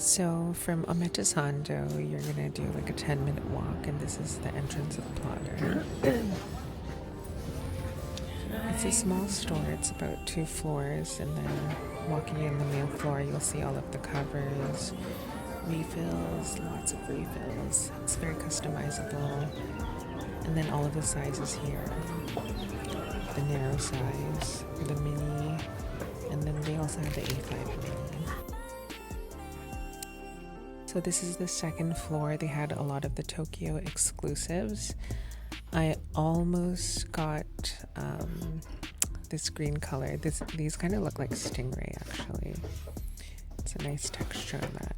So from Ometasando, you're gonna do like a 10-minute walk, and this is the entrance of the plotter. It's a small store, it's about 2 floors, and then walking in the main floor, you'll see all of the covers, refills, lots of refills. It's very customizable. And then all of the sizes here, the narrow size, the mini, and then they also have the A5 mini. So this is the second floor. They had a lot of the Tokyo exclusives. I almost got this green color. These kind of look like stingray actually. It's a nice texture on that.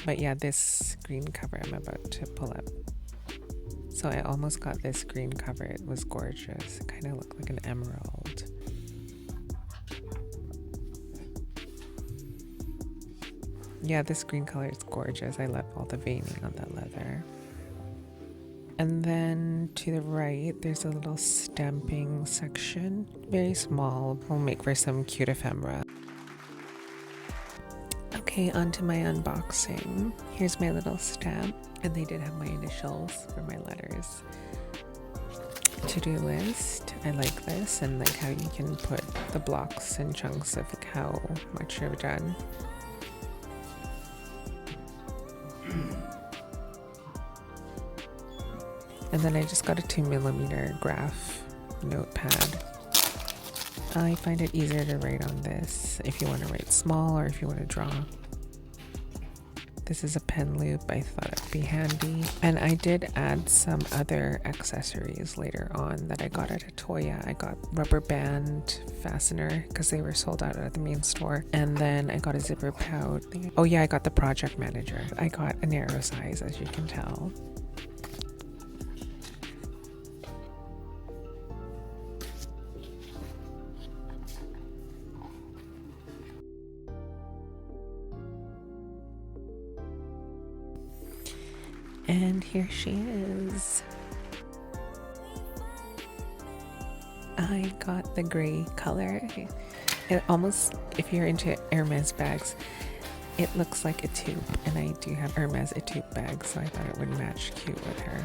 But yeah, this green cover I'm about to pull up. So I almost got this green cover. It was gorgeous. It kind of looked like an emerald. Yeah, this green color is gorgeous. I love all the veining on that leather. And then to the right, there's a little stamping section. Very small. Will make for some cute ephemera. Okay, on to my unboxing. Here's my little stamp. And they did have my initials for my letters. To-do list. I like this, and like how you can put the blocks and chunks of like how much you've done. And then I just got a 2mm graph notepad. I find it easier to write on this if you want to write small or if you want to draw. This is a pen loop. I thought it'd be handy. And I did add some other accessories later on that I got at Atoya. I got rubber band fastener because they were sold out at the main store. And then I got a zipper pouch. Oh yeah, I got the project manager. I got a narrow size, as you can tell. And here she is. I got the gray color. It almost, if you're into Hermes bags, it looks like a tube, and I do have Hermes a tube bag, so I thought it would match cute with her.